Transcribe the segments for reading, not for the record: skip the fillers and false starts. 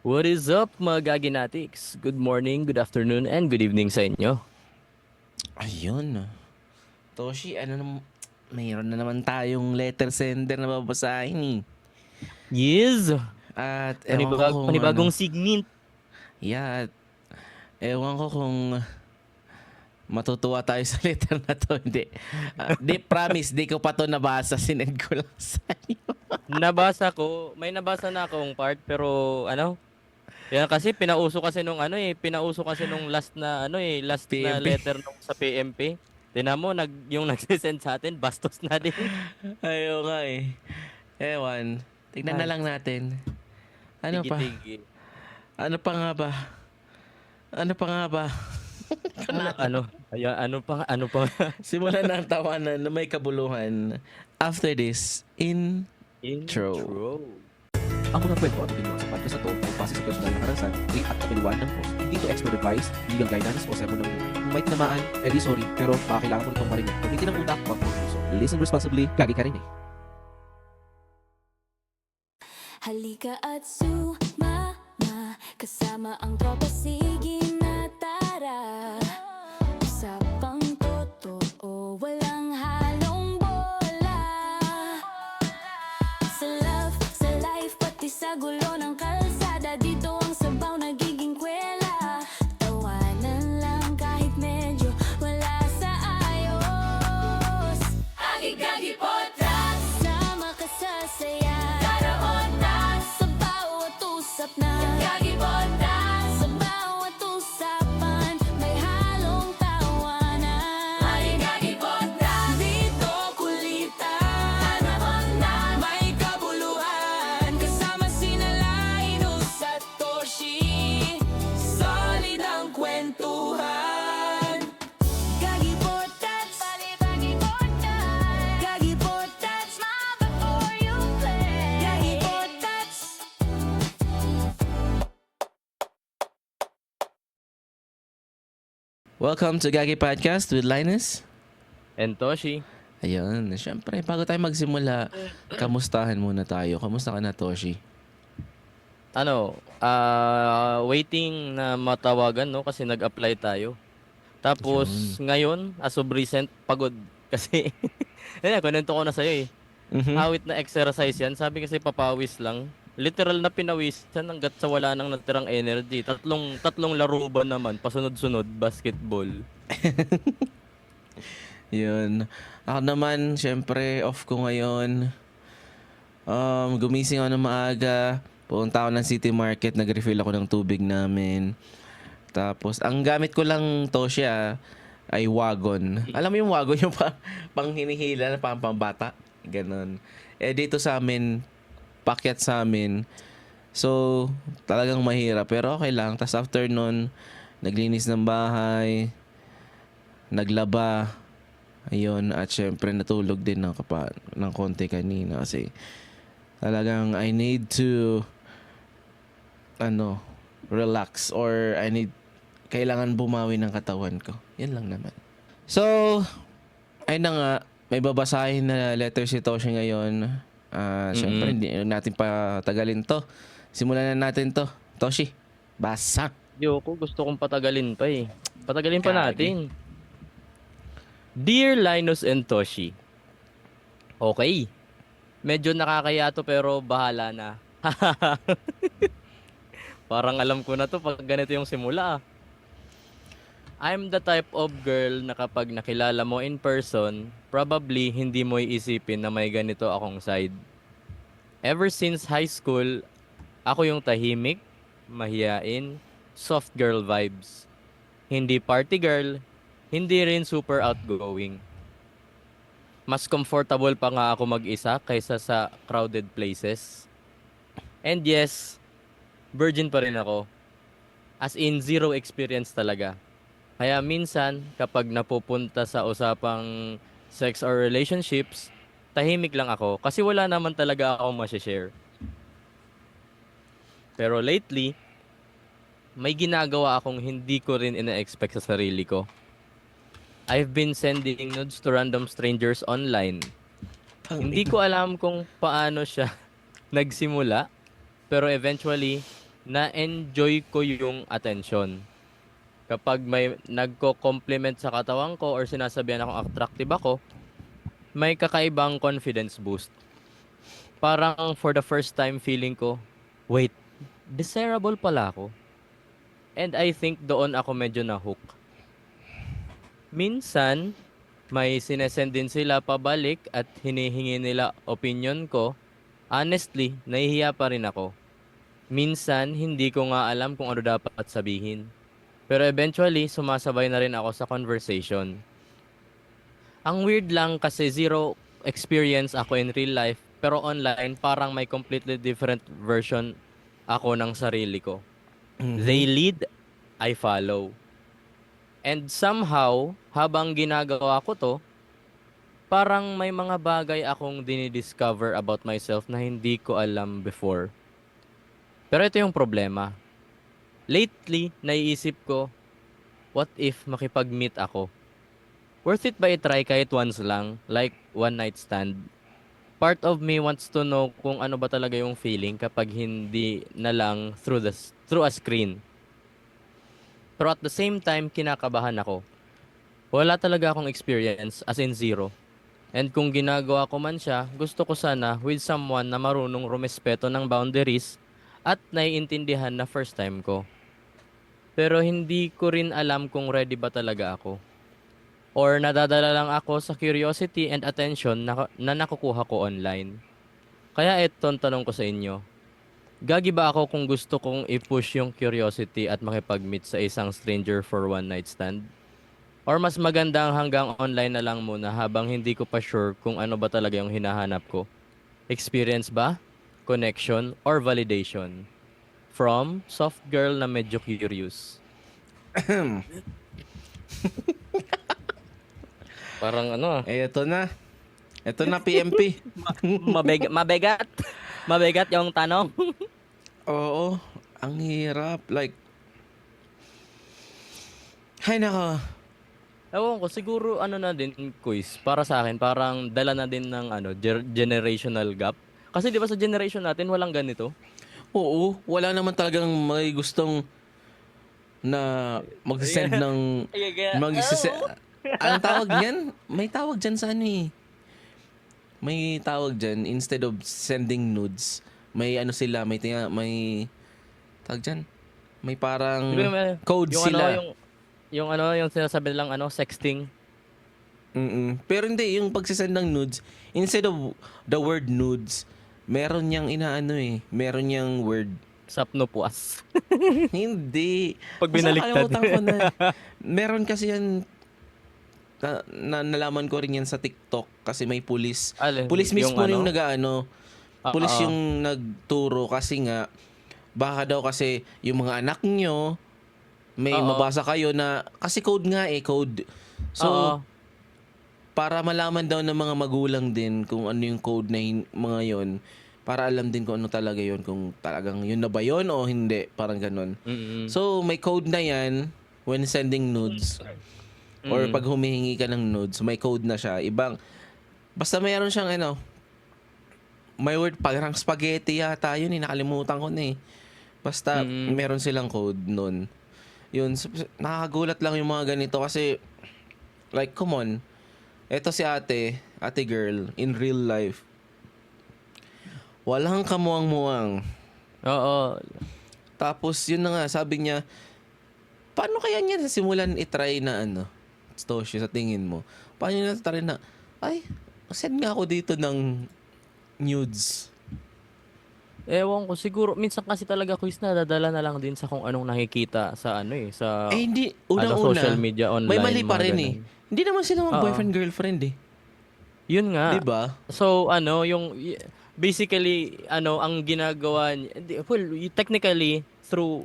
What is up mga Gaginatics? Good morning, good afternoon, and good evening sa inyo. Ayun. Toshi, mayroon na naman tayong letter sender na babasahin eh. Yes! At ewan ko kung Panibagong segment. yeah, ewan ko kung matutuwa tayo sa letter na to. Hindi. Di, promise, di ko pa to nabasa. Sinend ko lang sa iyo. May nabasa na akong part, pero yan kasi pinauso kasi nung last na PMP. letter nung sa PMP. Tingnan mo, yung nagsisend sa atin, bastos na din. Ayaw nga eh. Ewan. Tignan na Ay, lang natin. Ano pa? tigi-tigi. Ano pa nga ba? Ano pa nga ba? Ano pa, Simulan na ang tawanan na may kabuluhan. After this, intro. intro. Ang mga kwento at opinion sa podcast na to ay base sa personal na karanasan, rate at kapiliwan ng host. Hindi to expert advice, legal guidance o sermon ng buhay. Kung may tinamaan, edi sorry, pero baka kailangan mo nitong marinig. Gamitin ang utak, wag mong puso. Listen responsibly, gagi ka rin eh. Halika at sumama, kasama ang tropa, sige na tara. Usapang totoo, walang halong bola. Sa love, sa life, pati sa gulo ng kalsada, dito ang sabaw nagiging kwela. Tawanan lang kahit medyo wala sa ayos. Agi-gagi podcast, sama ka sa saya. Karoon na sa bawat usap na. Gagi podcast, sa bawat usapan may halong tawanan. Agi-gagi podcast, dito kulitan. Karoon na may kabuluhan. Kasama sina Linus at Toshi, solid ang kwentuhan. Gagi Portats, Gagi Portats, Gagi Portats, before you play. Gagi Portats. Welcome to Gagi Podcast with Linus. And Toshi. Ayun, syempre, bago tayo magsimula, kamustahan muna tayo. Kamusta ka na, Toshi? Waiting na matawagan, no? Kasi nag-apply tayo. Tapos, ngayon, as of recent, pagod. Kasi, kunento ko na sa'yo eh. Awit na exercise yan. Sabi kasi papawis lang. Literal na pinawisan hanggat sa wala nang natirang energy. Tatlong laro ba naman, pasunod-sunod, basketball. Yun. Ako naman, syempre, off ko ngayon. Gumising ako ng maaga. Pumunta ako ng City Market. Nag-refill ako ng tubig namin. Tapos, ang gamit ko lang, Toshi, ay wagon. Alam mo yung wagon, yung pang hinihila na pambata. Ganon. Eh, dito sa amin, pakyat sa amin. So, talagang mahirap. Pero okay lang. Tapos after nun, naglinis ng bahay, naglaba. Ayun. At syempre, natulog din ng konti kanina. Kasi talagang I need to relax. Or kailangan bumawi ng katawan ko. Yan lang naman. So, ayun na nga. May babasahin na letter si Toshi ngayon. Siyempre, hindi natin pa tagalin to. Simulan na natin to. Toshi, basa. Yoko, gusto kong patagalin pa eh. Patagalin pa Kagi. natin. Dear Linus and Toshi. Okay. Medyo nakakaya to pero bahala na. Parang alam ko na to pag ganito yung simula. I'm the type of girl na kapag nakilala mo in person, probably hindi mo iisipin na may ganito akong side. Ever since high school, ako yung tahimik, mahiyain, soft girl vibes. Hindi party girl, hindi rin super outgoing. Mas comfortable pa nga ako mag-isa kaysa sa crowded places. And yes, virgin pa rin ako. As in, zero experience talaga. Kaya minsan, kapag napupunta sa usapang sex or relationships, tahimik lang ako kasi wala naman talaga akong masishare. Pero lately, may ginagawa akong hindi ko rin ina-expect sa sarili ko. I've been sending nudes to random strangers online. Hindi ko alam kung paano siya nagsimula, pero eventually, na-enjoy ko yung attention. Kapag may nagko-compliment sa katawan ko or sinasabihan akong attractive ako, may kakaibang confidence boost. Parang for the first time feeling ko, wait, desirable pala ako. And I think doon ako medyo na-hook. Minsan, may sinesend din sila pabalik at hinihingi nila opinion ko. Honestly, nahihiya pa rin ako. Minsan, hindi ko nga alam kung ano dapat sabihin. Pero eventually, sumasabay na rin ako sa conversation. Ang weird lang kasi zero experience ako in real life, pero online parang may completely different version ako ng sarili ko. They lead, I follow. And somehow, habang ginagawa ko to, parang may mga bagay akong dinidiscover about myself na hindi ko alam before. Pero ito yung problema. Lately, naiisip ko, what if makipag-meet ako? Worth it ba i-try kahit once lang, like one night stand? Part of me wants to know kung ano ba talaga yung feeling kapag hindi na lang through a screen. Pero at the same time, kinakabahan ako. Wala talaga akong experience, as in zero. And kung ginagawa ko man siya, gusto ko sana with someone na marunong rumespeto ng boundaries at naiintindihan na first time ko. Pero hindi ko rin alam kung ready ba talaga ako. Or nadadala lang ako sa curiosity and attention na nakukuha ko online. Kaya eto ang tanong ko sa inyo. Gagi ba ako kung gusto kong i-push yung curiosity at makipag-meet sa isang stranger for one night stand? Or mas maganda ang hanggang online na lang muna habang hindi ko pa sure kung ano ba talaga yung hinahanap ko? Experience ba? Connection? Or validation? From soft girl na medyo curious. Parang ano Ito na. Ito na, PMP. mabigat. Mabigat yung tanong. Oo. Ang hirap. Like, hay nako. Ewan ko, siguro ano na din quiz. Para sa akin, parang dala na din ng generational gap. Kasi di ba sa generation natin, walang ganito. Oo. Wala naman talagang may gustong na mag-send ng... Anong tawag niyan? May tawag dyan sa ano eh. May tawag dyan. Instead of sending nudes, may ano sila, may tawag dyan. May parang code yung sila. Yung sinasabi nilang sexting. Pero hindi, yung pagsisend ng nudes, instead of the word nudes, meron niyang meron niyang word. Sapnopuas. Hindi. Pag binaliktad. Nakalimutan ko na. Meron kasi yan, nalaman ko rin yan sa TikTok kasi may pulis. Pulis mismo yung pulis yung nagturo kasi nga, baka daw kasi yung mga anak nyo, may mabasa kayo na, kasi code nga code. So, para malaman daw ng mga magulang din kung ano yung code na mga yon, para alam din kung ano talaga yon, kung talagang yun na ba yun o hindi, parang ganun. So, may code na yan when sending nudes or pag humihingi ka ng nudes, may code na siya. Basta mayroon siyang may word, parang spaghetti yata yun, nakalimutan ko na Basta, meron silang code nun. Yun, nakakagulat lang yung mga ganito kasi, like, come on, eto si ate girl, in real life, walang kamuang-muang. Oo. Tapos, yun na nga, sabi niya, paano kaya niya simulan itry na Toshi, sa tingin mo? Paano niya try na, send nga ako dito ng nudes. Ewan ko, siguro, minsan kasi talaga quiz na, dadala na lang din sa kung anong nakikita sa sa Hindi, unang-una, social media online. may mali pa mga rin ganun. Hindi naman sila mga boyfriend-girlfriend Yun nga. Diba? So, basically, ang ginagawa niya, technically,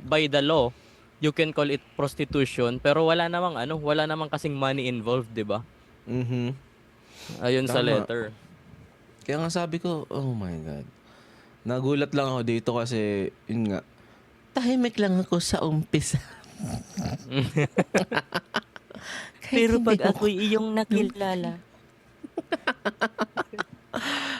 by the law, you can call it prostitution, pero wala namang kasing money involved, di ba? Ayun sa Tama. letter. Kaya nga sabi ko, oh my God. Nagulat lang ako dito kasi, yun nga, tahimik lang ako sa umpisa. Pero pag ako'y iyong nakilala.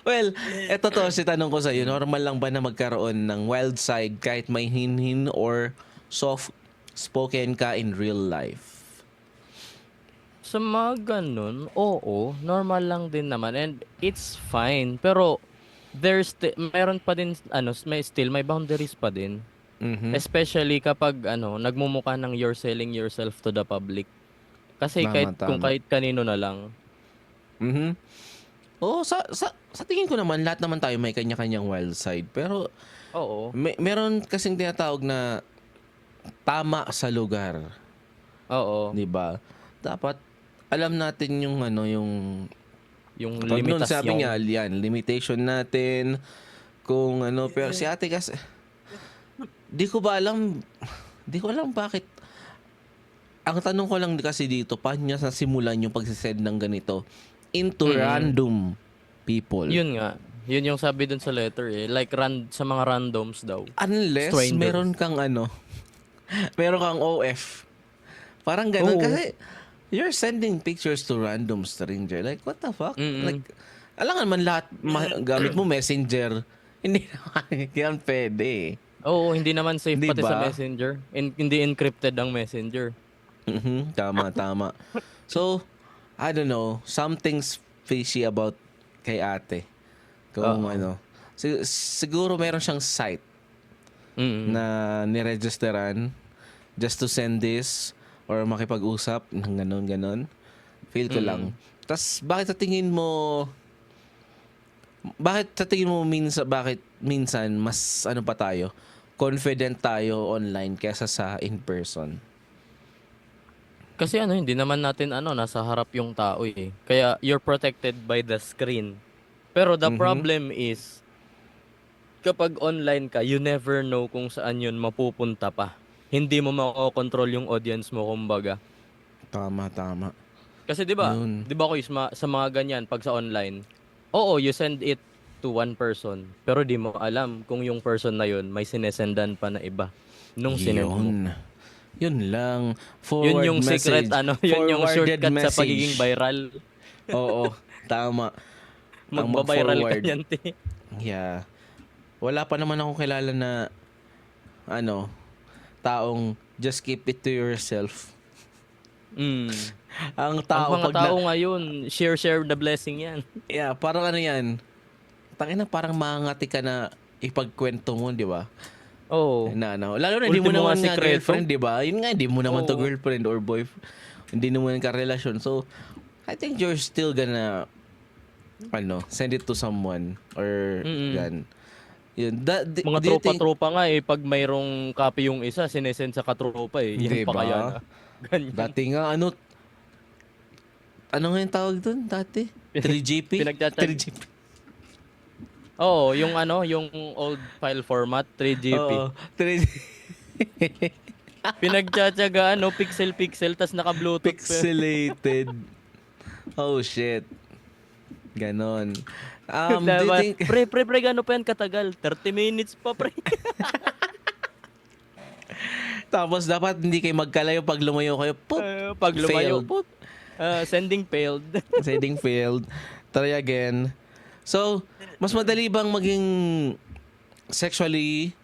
Well, eto to, si tanong ko sa'yo, normal lang ba na magkaroon ng wild side kahit may hinhin or soft-spoken ka in real life? Sa mga ganun, oo, normal lang din naman and it's fine. Pero meron pa din may boundaries pa din. Mhm. Especially kapag nagmumukha ng you're selling yourself to the public. Kasi kung Tama. kahit kanino na lang. Mhm. Oo, sa tingin ko naman, lahat naman tayo may kanya-kanyang wild side. Pero Oo. meron kasing tinatawag na tama sa lugar. Oo. 'Di ba? Dapat alam natin yung Yung pag nun limitasyon. sabi niya, yan, limitation natin kung pero si ate kasi di ko alam bakit. Ang tanong ko lang kasi dito, paano niya nasimulan yung pagsisend ng ganito into random people? Yun nga. Yun yung sabi dun sa letter eh. Like sa mga randoms daw. Unless Strangers. meron kang meron kang OF. Parang ganun Oo. kasi you're sending pictures to random stranger. Like, what the fuck? Like, alangan man lahat gamit mo messenger. Hindi naman yan pwede. Oo, hindi naman safe Di pati sa ba? messenger. Hindi encrypted ang messenger. Mhm, tama. So, I don't know. Something's fishy about kay ate. Kung siguro meron siyang site na niregisteran just to send this or makipag-usap ng ganon. Feel ko lang. Tas bakit sa tingin mo minsan mas pa tayo, confident tayo online kesa sa in person? Kasi hindi naman natin nasa harap yung tao eh. Kaya you're protected by the screen. Pero the problem is, kapag online ka, you never know kung saan yun mapupunta pa. Hindi mo makokontrol yung audience mo, kumbaga. Tama. Kasi 'di ba? Yun. 'Di ba Kuis, sa mga ganyan pag sa online, oo, you send it to one person, pero di mo alam kung yung person na yun may sinesendan pa na iba nung sinend mo. Yun lang. Yun Forward yung secret message. yun yung Forwarded shortcut sa message. pagiging viral. Oo, tama. Ang Magba-viral ka mag-forward. niyan, te. Yeah. Wala pa naman akong kilala na taong just keep it to yourself. Mm. Ang Ang tao mga pag tao ngayon, share the blessing yan. yeah, parang yan. Tangina, parang mangati ka na ipagkwento mo, di ba? Oo. Lalo na hindi mo Ultimo naman nga nga sikreto. girlfriend, di ba? Yun nga, hindi mo naman to Oo. girlfriend or boyfriend. Hindi naman ka relasyon. So, I think you're still gonna send it to someone or yan. Yun. Mga Do you think- tropa-tropa nga eh, pag mayroong copy yung isa, sinesend sa katropa eh. Yan Diba? pa kaya na. Ganyan. Dati nga, ano nga yung tawag dun dati? 3GP? Pinagchat- 3GP. Oo, yung yung old file format, 3GP. Oo, 3GP. Pinagtsatsagaan, pixel, tas naka-bluetooth. Pixelated. Oh, shit. Ganon. Do you Diba? think... Pre, gano pa yan katagal? 30 minutes pa, pre. Tapos dapat hindi kayo magkalayo pag lumayo kayo. Poop! Pag lumayo, Failed. put. Sending failed. Sending failed. Try again. So, mas madali bang maging sexually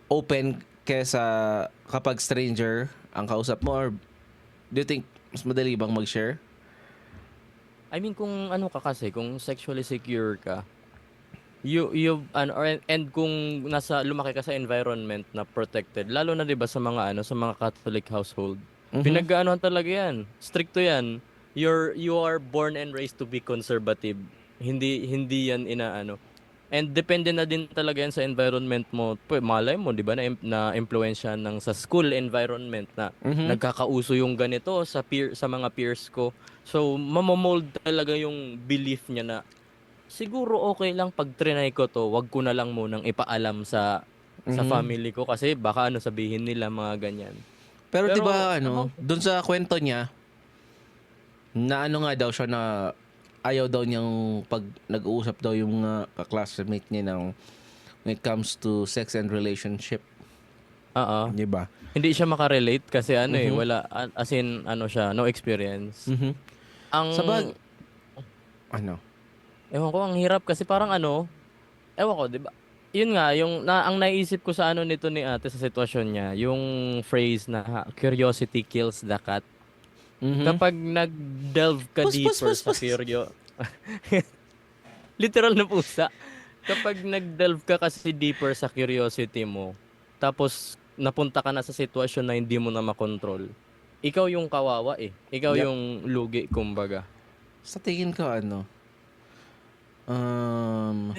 open kesa kapag stranger ang kausap mo? Or do you think mas madali bang mag-share? I mean, kung ka kasi, kung sexually secure ka, and kung lumaki ka sa environment na protected, lalo na 'di ba sa mga sa mga Catholic household, pinag-aanohan talaga 'yan. Stricto 'yan. You are born and raised to be conservative. Hindi yan inaano. And depende na din talaga yan sa environment mo. Malay mo, 'di ba, na impluwensyahan ng sa school environment na nagkakauso yung ganito sa mga peers ko. So, mamomold talaga yung belief niya na siguro okay lang pag trinay ko to, wag ko na lang munang ipaalam sa family ko kasi baka sabihin nila mga ganyan. Pero 'di Pero, ba doon sa kwento niya na nga daw siya na ayaw daw niyang pag nag-uusap daw yung mga ka-classmate niya when it comes to sex and relationship. Oo. 'Di ba? Hindi siya makarelate kasi wala as in siya, no experience. Ang Ewan ko, ang hirap kasi parang ano, ewan ko, 'di ba? Yun nga, ang naisip ko sa ano nito ni ate sa sitwasyon niya, yung phrase na curiosity kills the cat. Mhm. Kapag nag-delve ka Pus, pus, deeper pus, sa pus. literal na pusa. Kapag nag-delve ka kasi deeper sa curiosity mo, tapos napunta ka na sa sitwasyon na hindi mo na makontrol, ikaw yung kawawa eh. Ikaw Yep. yung lugi, kumbaga. Sa tingin ko ano, um,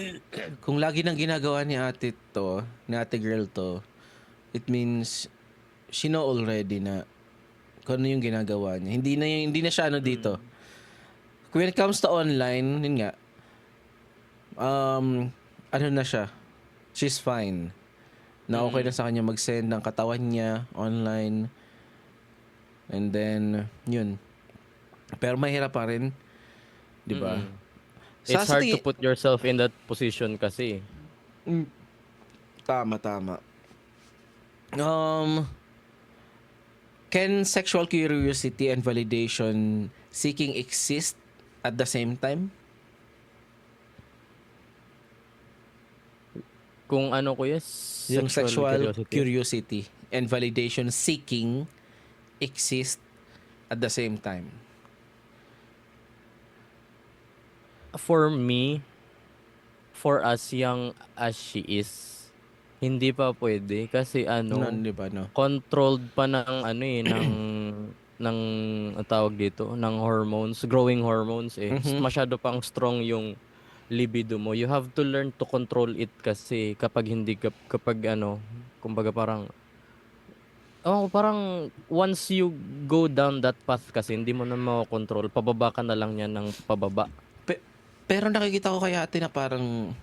kung lagi nang ginagawa ni ate girl to, it means she know already na kung ano yung ginagawa niya. Hindi na siya ano dito. When it comes to online, yun nga, ano na siya, she's fine. Na okay na sa kanya mag-send ng katawan niya online. And then, yun. Pero mahirap pa rin, di ba? It's Sa hard to tingin- put yourself in that position kasi. Tama. Can sexual curiosity and validation seeking exist at the same time? Kung ano ko yes, Yung sexual curiosity. curiosity and validation seeking exist at the same time. For me, for as young as she is, hindi pa pwede kasi ano, Di ba, no? controlled pa ng ano eh, ng ang tawag dito, ng hormones, growing hormones eh. Masyado pang strong yung libido mo. You have to learn to control it kasi kapag ano, kumbaga parang once you go down that path kasi hindi mo na makokontrol, pababa ka na lang yan ng pababa. Pero nakikita ko kay ate na parang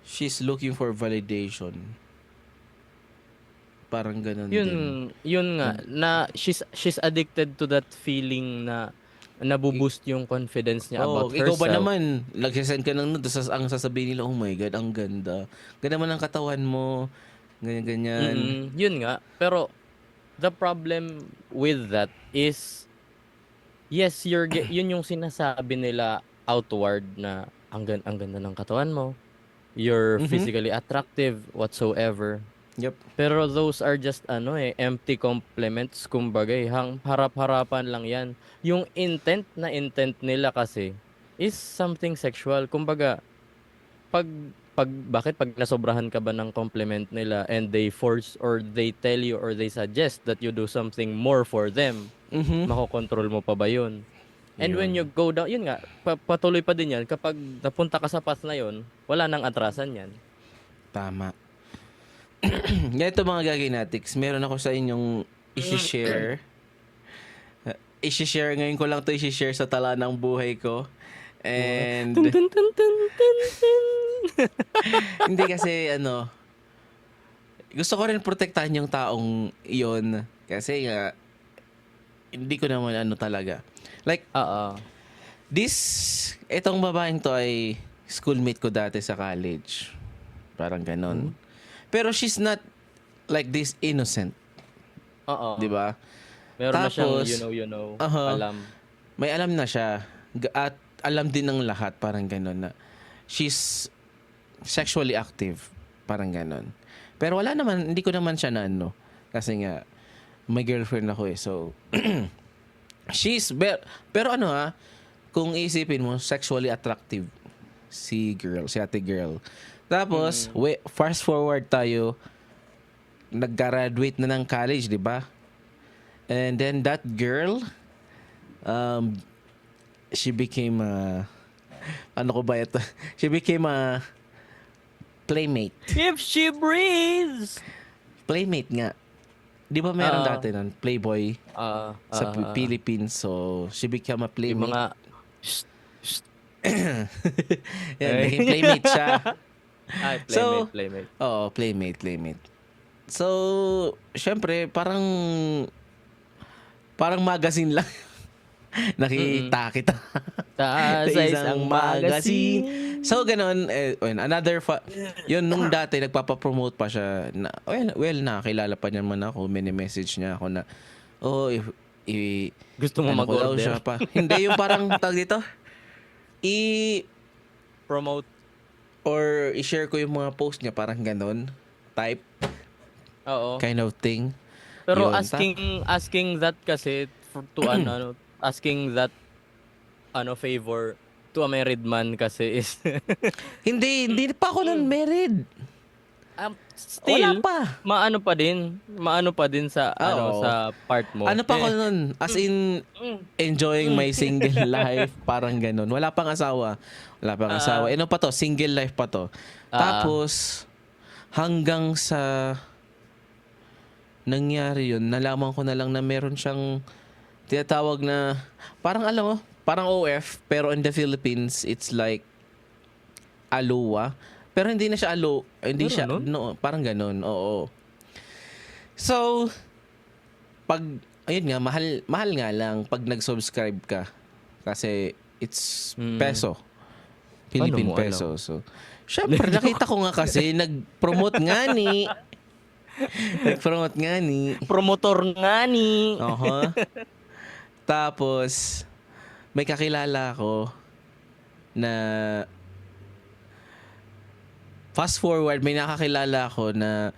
she's looking for validation. Parang ganun din. Yun nga na she's addicted to that feeling na nabuboost yung confidence niya Oh, about ikaw herself. ba naman, nagsisend ka ng nude, ang sasabihin nila, oh my God, ang ganda. Ganda man ang katawan mo, ganyan. Yun nga, pero the problem with that is yes, yun yung sinasabi nila outward na ang ganda ng katawan mo. You're physically attractive whatsoever. Yep. Pero those are just empty compliments kumbaga harap-harapan lang 'yan. Yung intent nila kasi is something sexual. Kumbaga bakit pag nasobrahan ka ba ng compliment nila and they force or they tell you or they suggest that you do something more for them, makokontrol mo pa ba 'yun? And when you go down, yun nga, patuloy pa din yan. Kapag napunta ka sa path na yun, wala nang atrasan yan. Tama. Ganito mga gaginatics, meron ako sa inyong isi-share. Isi-share, ngayon ko lang to isi-share sa tala ng buhay ko. And Tun, tun, tun, tun, tun, tun. hindi kasi gusto ko rin protektahan yung taong iyon. Kasi nga, hindi ko naman talaga. Like, Oo. itong babaeng to ay schoolmate ko dati sa college. Parang ganon. Pero she's not like this innocent. Oo. Di ba? Meron na Tapos, siyang you know, Aha. alam. May alam na siya. At alam din ng lahat. Parang ganon na. She's sexually active. Parang ganon. Pero wala naman, hindi ko naman siya na Kasi nga, may girlfriend ako eh. So, pero kung isipin mo, sexually attractive si ate girl. Tapos, fast forward tayo, nag-graduate na ng college, di ba? And then that girl, she became she became a playmate. If she breathes! Playmate nga. Di ba meron Oo. dati nun? Playboy sa Philippines. So, she became a Yung playmate. mga... Yan, naging playmate siya. Ay, So, playmate. Oo, playmate. So, syempre, parang magazine lang. Nakita kita. Taas sa isang magazine. So, ganun. Yun, nung dati, nagpapapromote pa siya. Nakakilala pa niya man ako. Mini-message niya ako na, Gusto mo ko daw mag-order? siya pa. Hindi, yung parang, tag dito, Promote. or i-share ko yung mga post niya, parang ganon. Type, Oo. kind of thing. Pero Yun, asking that kasi to asking that favor to a married man kasi is Hindi pa ako nun married. Wala still pa. maano pa din sa Oo. sa part mo. Ano pa ako nun? As in, enjoying my single life. Parang ganon. Wala pang asawa. Ano pa to? Single life pa to. Tapos, hanggang sa nangyari yun, nalaman ko na lang na meron siyang tinatawag na, parang alam mo, parang OF, pero in the Philippines, it's like Aloha. Pero hindi na siya hindi Meron siya, nun? no, parang ganon, oo. So, ayun nga, mahal nga lang pag nag-subscribe ka. Kasi, it's peso. Philippine Paano mo peso. So, syempre, nakita ko nga kasi, nag-promote nga ni. Promotor nga ni. Tapos, may kakilala ko na fast forward, may nakakilala ko na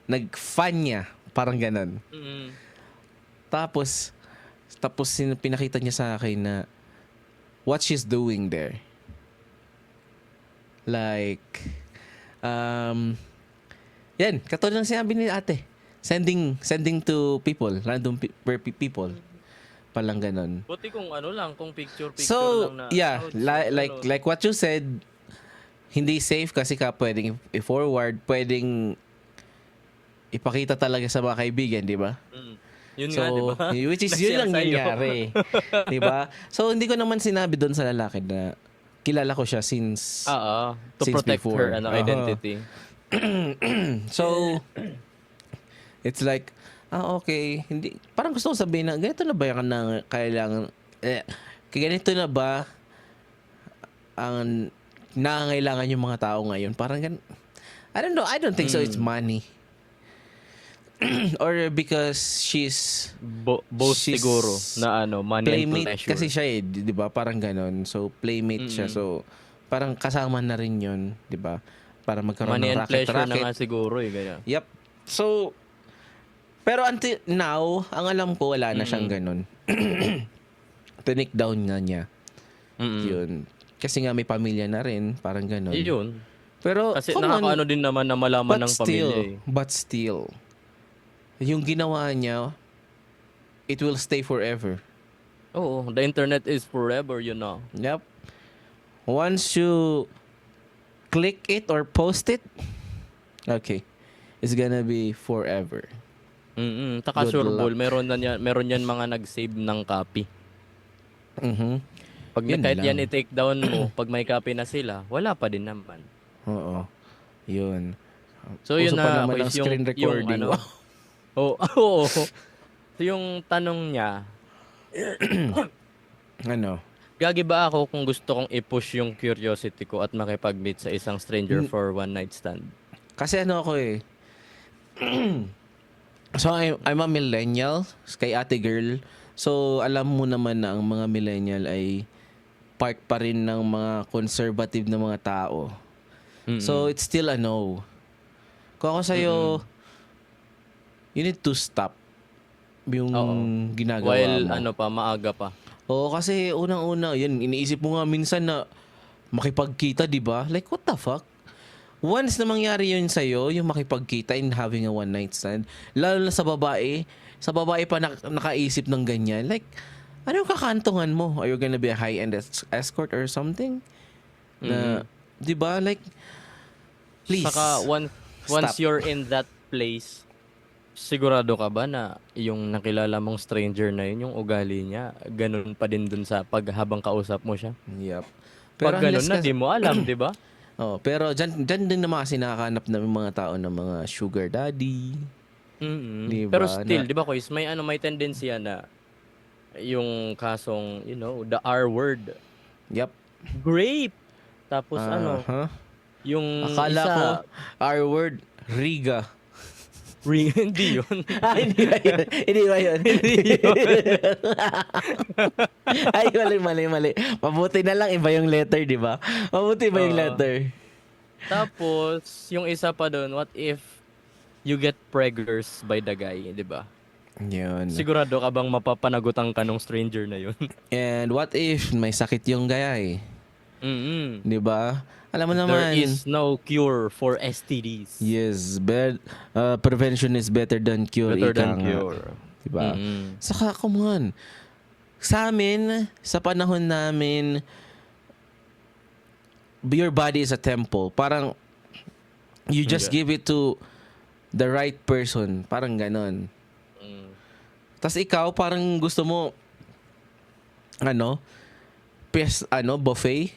nag-fan niya. Parang ganon. Mm. Tapos pinakita niya sa akin na what she's doing there. Like, yan, katulad ng sinabi ni ate. Sending to people, random people. Palang ganon. Buti kung kung picture So, lang na. yeah, ouch, like what you said, hindi safe kasi pwedeng i-forward, pwedeng ipakita talaga sa mga kaibigan, di ba? Yun So, nga, di ba? which is yun lang Nag-share sa'yo. nangyari. Di ba? So, hindi ko naman sinabi doon sa lalaki na kilala ko siya since... To Since protect before. her identity. So, it's like, okay. Hindi, parang gusto ko sabihin na, ganito na ba yung kailangan... ganito na ba ang nangangailangan yung mga tao ngayon? Parang I don't know. I don't think so. It's money. Or because she's Both she's siguro na money and playmate pleasure. kasi siya di ba? Parang ganon. So, playmate siya. So, parang kasama na rin yun, di ba? Para magkaroon money ng and pleasure na racket-racket. nga siguro ganyan. Yep. So, pero until now, ang alam ko, wala na siyang ganun. Tinick down nga niya. Yun. Kasi nga may pamilya na rin, parang ganun. Yun. Pero, Kasi come on, nakakaano din naman na malaman ng pamilya eh. But still, yung ginawa niya, it will stay forever. Oo, the internet is forever, Yep. Once you click it or post it, okay, it's gonna be forever. Taka Good sure luck. ball, meron yan mga nag-save ng copy. Pag Yun kahit lang. yan i-take down mo, pag may copy na sila, wala pa din naman. Oo. Yun. So yun Uso pa na, naman quiz, ang screen recording. Oo. So yung tanong niya, Ano? gagi ba ako kung gusto kong i-push yung curiosity ko at makipag-meet sa isang stranger for one night stand? Kasi ano ako eh. So I'm a millennial kay ate girl. So alam mo naman na ang mga millennial ay part pa rin ng mga conservative na mga tao. So it's still a no. Kung ako sa'yo, you need to stop yung ginagawa While mo. maaga pa. Oo, kasi unang-una, yan, iniisip mo nga minsan na makipagkita, di ba? Like, what the fuck? Once na mangyari yun sa'yo, yung makipagkita and having a one-night stand, lalo na sa babae pa nakaisip ng ganyan, like, anong kakantungan mo? Are you gonna be a high-end escort or something? Na, di ba? Like, please. Saka once Stop. you're in that place, sigurado ka ba na yung nakilala mong stranger na yun, yung ugali niya, ganun pa din dun sa habang kausap mo siya? Yep. Pag ganun unless na, kasi- di mo alam, di ba? Oh, pero dyan din naman kasi nakakahanap na yung mga tao ng mga sugar daddy. Di ba? Pero still, Na- di ba, Kois, may tendency yan na yung kasong, the R word, Yep. grape. Tapos Huh? yung Akala isa, ko, our word, Riga. Ring, hindi yun. Hindi ba yun? Hindi ba yun? Hindi yun. Ay, mali. Mabuti na lang iba yung letter, di ba? Mabuti ba yung Oo. letter? Tapos, yung isa pa doon, what if you get preggers by the guy, di ba? Yun. Sigurado ka bang mapapanagutan ka nung stranger na yun? And what if may sakit yung gayay? Mm-mm. Di ba? Alam mo There naman. is no cure for STDs. Yes, prevention is better than cure. Better ika than nga. cure. Diba? Mm-mm. Saka, come on. Sa amin, sa panahon namin, your body is a temple. Parang, you just Okay. give it to the right person. Parang ganon. Mm. Tas ikaw, parang gusto mo, buffet?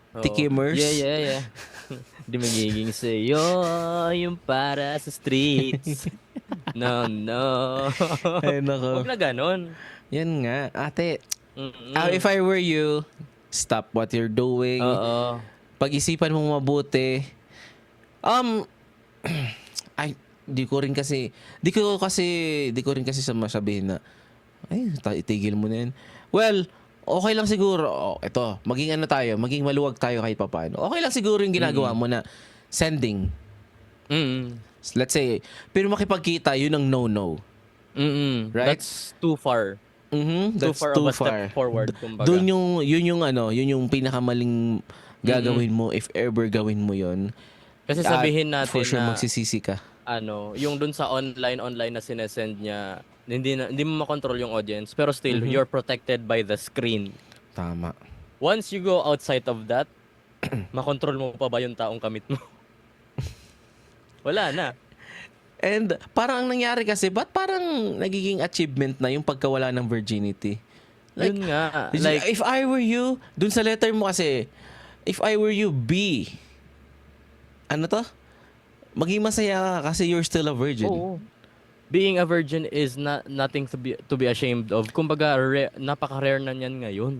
Oo. Tikimers? Yeah. Di magiging sa'yo yung para sa streets. No. Ay, nako. Huwag na ganon. Yan nga. Ate, Mm-mm. if I were you, stop what you're doing. Oo. Pag-isipan mo mabuti. Ay, di ko rin kasi masabihin na, ay, itigil mo na yan. Well, okay lang siguro. Ito, maging maluwag tayo kahit papaano. Okay lang siguro yung ginagawa mo na sending. Mm-mm. Let's say, pero makipagkita, yun ang no-no. Mm-mm. Right? That's too far. That's too far of a step forward, kumbaga. Doon yun yung pinakamaling gagawin mo if ever gawin mo yun. Kasi At sabihin natin for sure na magsisisi ka. yung dun sa online na sinesend niya, hindi mo makontrol yung audience, pero still you're protected by the screen. Tama. Once you go outside of that, makontrol mo pa ba yung taong kamit mo? Wala na. And parang ang nangyari kasi, ba't parang nagiging achievement na yung pagkawala ng virginity? Like, Yun nga. if I were you, dun sa letter mo kasi, if I were you, be, maging masaya ka kasi you're still a virgin. Oo. Being a virgin is nothing to be ashamed of. Kumbaga, napaka-rare na niyan ngayon.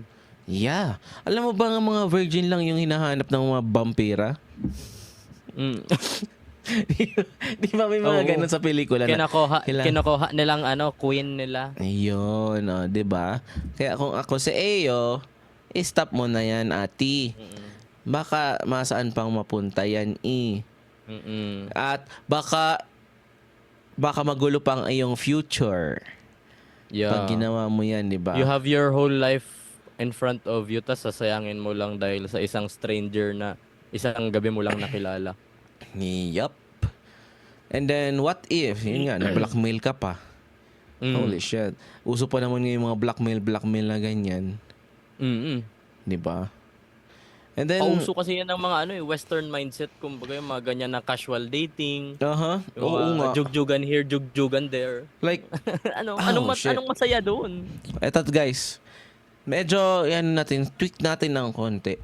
Yeah. Alam mo ba nga mga virgin lang yung hinahanap ng mga vampira? Mm. Di ba may mga Oo. ganun sa pelikula na? Kinakuha nilang queen nila. Ayun, 'di ba? Kaya kung ako si Ayo, stop mo na yan, ati. Baka masaan pang mapunta yan, Mm-mm. At baka magulo pang iyong future. Yeah. Pag ginawa mo yan, di ba? You have your whole life in front of you, tas sasayangin mo lang dahil sa isang stranger na isang gabi mo lang nakilala. Yup. And then, what if, yun nga, na-blackmail ka pa? Holy shit. Uso pa naman ngayon yung mga blackmail na ganyan. Mm-mm. Di ba? And then, Pauso kasi yan ng mga western mindset, kumbaga yung mga ganyan na casual dating. oo Yung nga. jugjugan here, jugjugan there. Like, shit. Anong masaya doon? eto guys, medyo, tweak natin ng konti.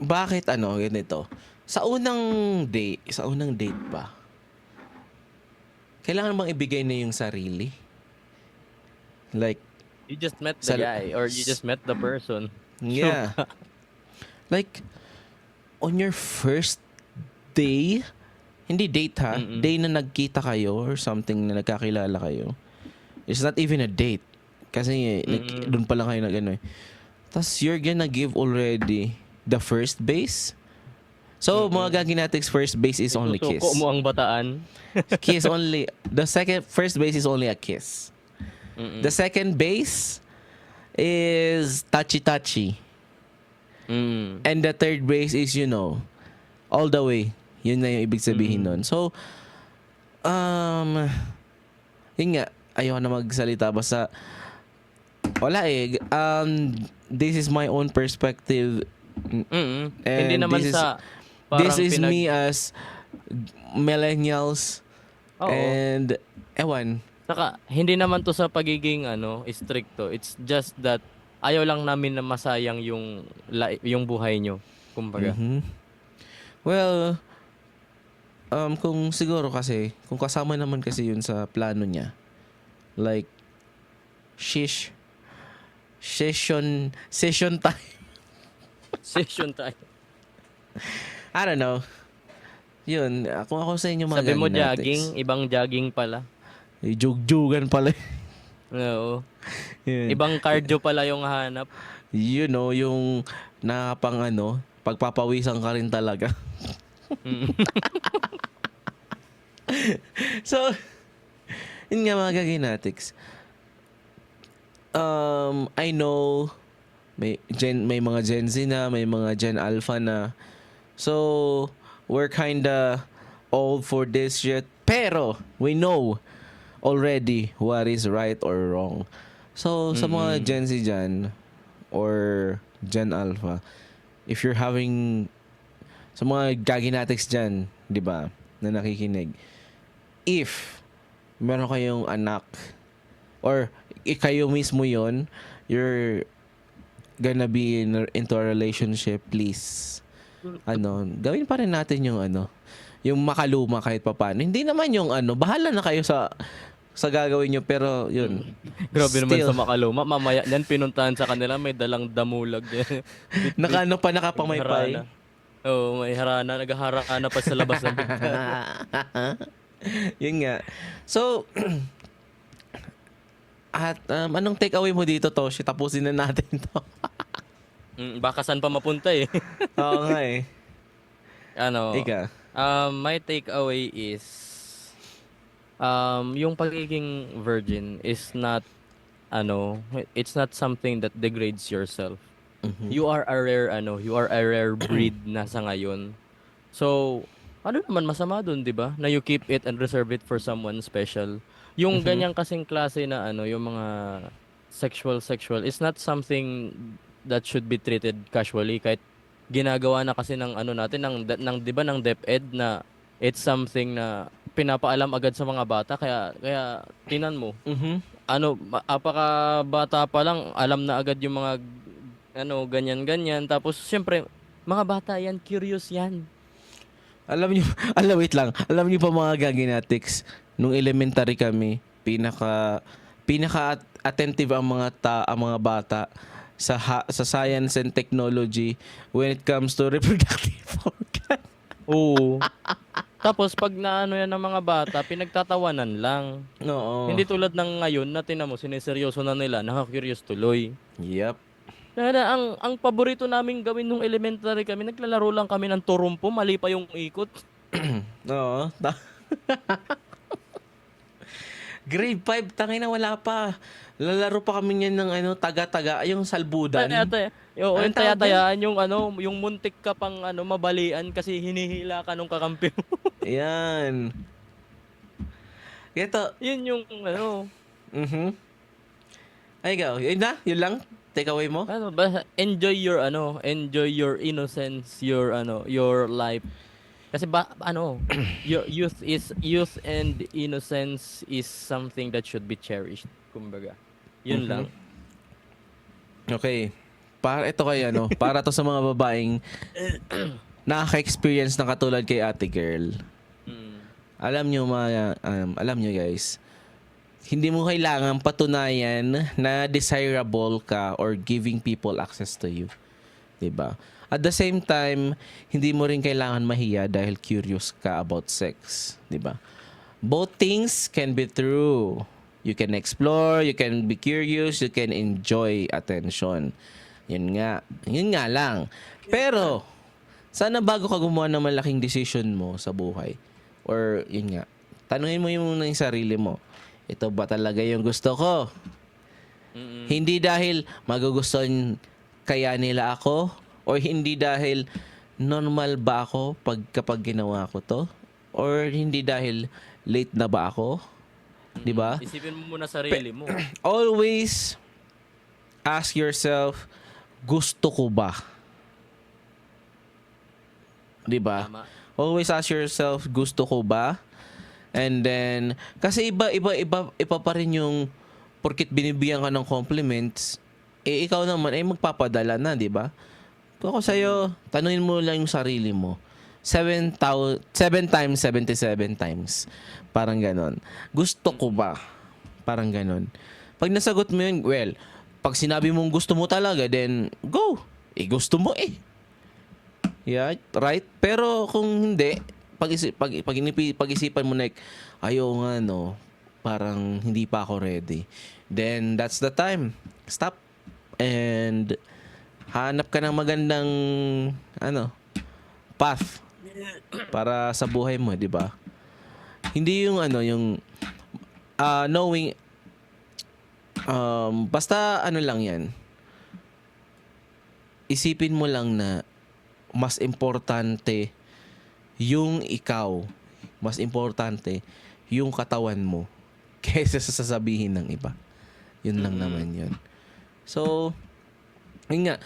Bakit ganito? Sa unang date pa, kailangan bang ibigay na yung sarili? Like, You just met the guy or you just met the person. yeah. Like, on your first day, hindi date ha, day na nagkita kayo or something na nagkakilala kayo. It's not even a date. Kasi doon pa lang kayo Tapos you're gonna give already the first base. So, mga gaginatics, first base is only kiss. Susuko mo ang bataan. Kiss only. First base is only a kiss. The second base is touchy-touchy. And the third base is, all the way. Yun na yung ibig sabihin nun. So, yun nga, ayoko na magsalita. Basta, wala this is my own perspective. And Hindi naman this is me as millennials. Oo. And, ewan, Saka, hindi naman to sa pagiging stricto. It's just that ayaw lang namin na masayang yung buhay nyo. Kumbaga. Well, kung siguro kasi, kung kasama naman kasi yun sa plano niya, like, session time. Session time. I don't know. Yun, kung ako sa inyo mga Sabi mo gaginatics. jogging, ibang jogging pala. Jug-jugan pala. Oo. Yun. Ibang cardio pala yung hanap. You know, yung nakapang pagpapawisan ka rin talaga. Mm. So, yun nga mga gaginatics. I know may mga Gen Z na, may mga Gen Alpha na. So, we're kinda old for this shit. Pero, we know already what is right or wrong. So, sa mga Gen Z dyan, or Gen Alpha, if you're having, sa mga gaginatics dyan, di ba, na nakikinig, if meron kayong anak, or kayo mismo yon, you're gonna be into a relationship, please, gawin pa rin natin yung yung makaluma kahit papano. Hindi naman yung bahala na kayo sa gagawin nyo, pero yun. Grabe naman Still. sa makaluma. Mamaya yan, pinuntahan sa kanila, may dalang damulag. Nakapamaypay. Oo, may harana. Nagharana pa sa labas ng bigla. Yun nga. So, at anong takeaway mo dito, Toshi? Tapusin na natin to. Baka saan pa mapunta eh. Oo nga eh. Ika. My takeaway is, yung pagiging virgin is not, it's not something that degrades yourself. You are a rare breed na sa ngayon. So, ano naman masama dun, di ba? Na you keep it and reserve it for someone special. Yung ganyang kasing klase na yung mga sexual is not something that should be treated casually, kahit ginagawa na kasi ng natin ng 'di ba ng DepEd na it's something na pinapaalam agad sa mga bata, kaya tinan mo. Apaka bata pa lang alam na agad yung mga ganyan tapos siyempre mga bata yan, curious yan. Wait lang. Alam niyo pa mga gaginatics, nung elementary kami, pinaka attentive ang mga bata sa science and technology when it comes to reproductive organ. Oo. Tapos pag yan ng mga bata, pinagtatawanan lang. Oo. Hindi tulad ng ngayon na tinan mo, sineseryoso na nila, nakaka-curious tuloy. Yep. Kaya ang paborito naming gawin nung elementary kami, naglalaro lang kami ng turumpo, mali pa yung ikot. Oo. Grade 5, tangina wala pa. Lalaro pa kami niyan ng taga-taga, yung salbudan. Yung taya-tayaan, yung muntik ka pang mabalian kasi hinihila ka nung kakampi mo. Yan. Ito. Yun yung Ay, ikaw. Yun na? Yun lang? Takeaway mo? enjoy your innocence, your life. Kasi your youth and innocence is something that should be cherished, kumbaga. Yun lang. Okay. Ito kay para to sa mga babaeng nakaka-experience na katulad kay Ate Girl. Alam nyo guys, hindi mo kailangan patunayan na desirable ka or giving people access to you. 'Di ba? At the same time, hindi mo rin kailangan mahiya dahil curious ka about sex, 'di ba? Both things can be true. You can explore, you can be curious, you can enjoy attention. Yun nga lang. Pero sana bago ka gumawa ng malaking decision mo sa buhay, or yun nga, tanungin mo yung sarili mo, ito ba talaga yung gusto ko? Hindi dahil magugustuhan kaya nila ako, or hindi dahil normal ba ako kapag ginawa ko to, or hindi dahil late na ba ako, di ba? Isipin mo muna sarili mo. Always ask yourself, gusto ko ba? Di ba? Tama. Always ask yourself, gusto ko ba? And then, kasi iba pa rin yung, porkit binibigyan ka ng compliments, ikaw naman, magpapadala na, di ba? Kung ako sa'yo, tanungin mo lang yung sarili mo. 7 times, 77 times. Parang ganon. Gusto ko ba? Parang ganon. Pag nasagot mo yun, well, pag sinabi mong gusto mo talaga, then, go. Gusto mo Yeah, right? Pero kung hindi, pag-isipan mo like, ayaw nga no, parang hindi pa ako ready. Then that's the time. Stop. And hanap ka ng magandang path para sa buhay mo, di ba? Hindi yung knowing basta lang yan. Isipin mo lang na mas importante yung ikaw. Mas importante yung katawan mo kaysa sa sasabihin ng iba. Yun lang naman yun. So, yun nga,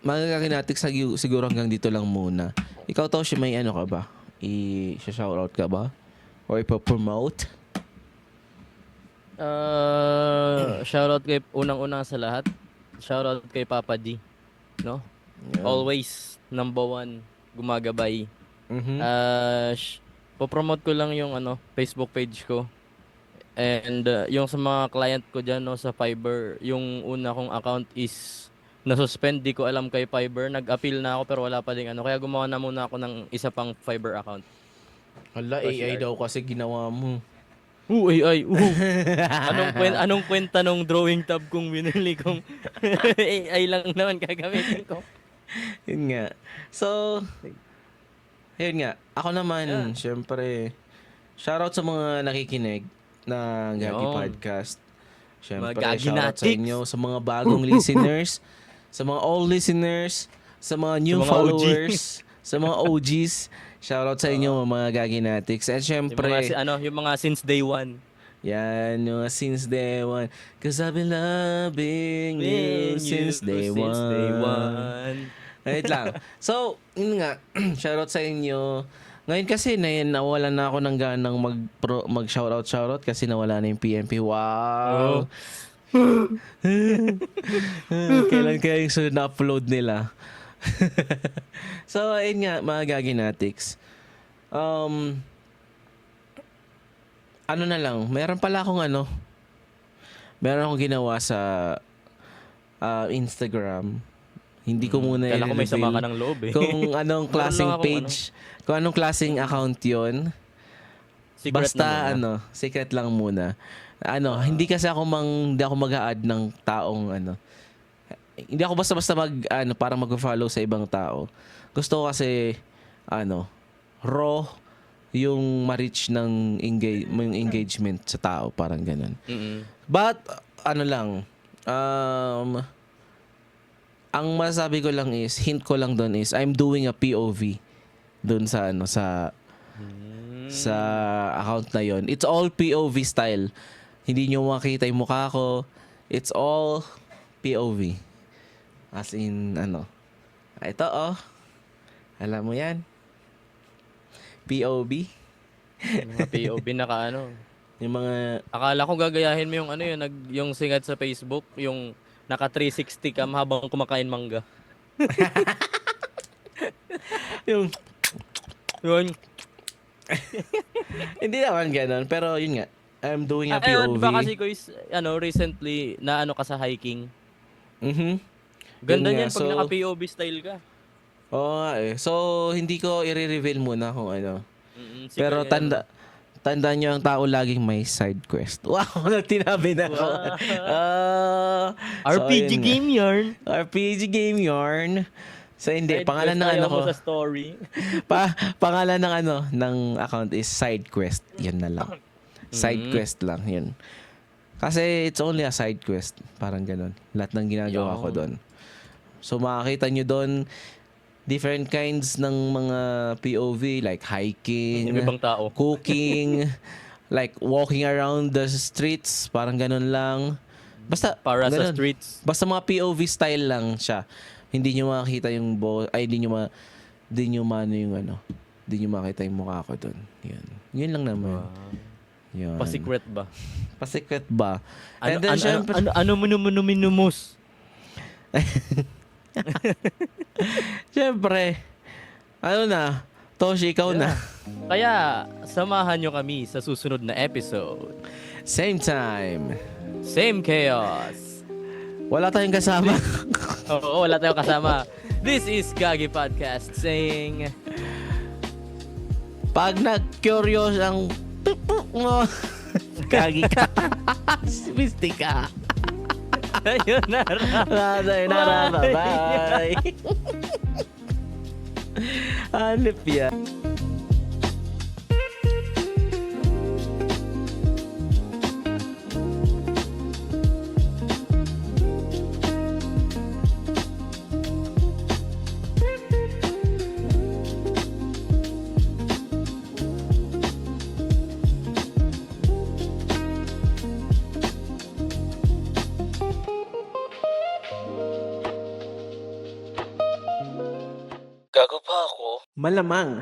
magkakinatik siguro hanggang dito lang muna. Ikaw, Toshi, may ka ba? I-shoutout ka ba? Or ipo-promote? Shoutout kay unang-una sa lahat. Shoutout kay Papa D. No? Yeah. Always number 1 gumagabay. Mhm. Popromote ko lang yung Facebook page ko. And yung sa mga client ko dyan sa Fiverr, yung una kong account is na-suspend. Di ko alam kay Fiverr. Nag-appeal na ako pero wala pa din Kaya gumawa na muna ako ng isa pang Fiverr account. Hala, AI daw kasi ginawa mo. AI. Anong kwenta nung drawing tab kung binili kong AI lang naman gagamitin ko. Yun nga. So, yun nga. Ako naman, Yeah. syempre, shoutout sa mga nakikinig ng Gagi Yun. Podcast. Syempre, Mga Gagi shoutout sa Natics. inyo, sa mga bagong listeners, sa mga old listeners, sa mga new Sa mga followers, sa mga OGs. Shoutout sa inyo, mga Gagi Natics. And syempre, Yung mga since day one. yan, yung since day one. Cause I've been loving you since day one. Wait lang. So, yun nga, shoutout sa inyo. Ngayon kasi nawalan na ako ng ganang mag-shoutout kasi nawala na yung PMP. Wow. Kailan kaya yung sunod na upload nila? So, ayun nga, mga Gagi Natics. Ano na lang, meron akong ginawa sa Instagram. Hindi ko muna Kala ko may sama ka i-reveal ng loob eh. kung anong Meron klaseng lang akong page, kung anong klaseng account yon. Secret Basta na muna. secret lang muna. Hindi kasi hindi ako mag-a-add ng taong hindi ako basta-basta para mag-follow sa ibang tao. Gusto ko kasi raw yung ma-reach ng engagement sa tao, parang ganun. Mm-mm. But ang masasabi ko lang is, hint ko lang doon is, I'm doing a POV doon sa sa account na yon. It's all POV style. Hindi nyo makita yung mukha ko. It's all POV. As in, ito alam mo yan? POV. Yung mga POV Yung mga, Akala ko gagayahin mo yung yung sikat sa Facebook, yung naka 360 cam habang kumakain mangga. yung, Yun. hindi naman ganun. Pero yun nga, I'm doing a Ayun, POV. diba kasi ko is, recently na ka sa hiking. Mhm. Ganda Yun nga, niyan pag so- naka POV style ka. Oo nga eh. So, hindi ko i-reveal muna kung ano. Mm-mm, Pero secret, tanda nyo ang tao laging may side quest. Wow, nagtinabi na ako. RPG yun nga. game yarn. RPG game yarn. So, hindi. Side Pangalan quest ng ayaw ko. mo sa story. Pangalan ng ng account is side quest. Yan na lang. Side quest lang. Yun. Kasi it's only a side quest. Parang ganun. Lahat ng ginagawa ko doon. So, makakita nyo doon different kinds ng mga POV like hiking, Yung ibang tao. cooking, like walking around the streets, parang ganun lang. Basta Para sa ganun. streets. Basta mga POV style lang siya. Hindi nyo makita yung hindi nyo makita yung mukha ko doon. Yun. Yun lang naman. Yun. Pa-secret ba? Pa-secret ba? Ano, And then, syempre, minumus? syempre, Toshi, ikaw na. Kaya, samahan nyo kami sa susunod na episode. Same time. Same chaos. Wala tayong kasama. Oo, wala tayong kasama. This is Gagi Podcast saying, Pag nag-curious ang pipuk mo, kagi ka. Misty ka. sayonara. Sayonara, bye-bye. Hanip yan. Gago pa ako. Malamang.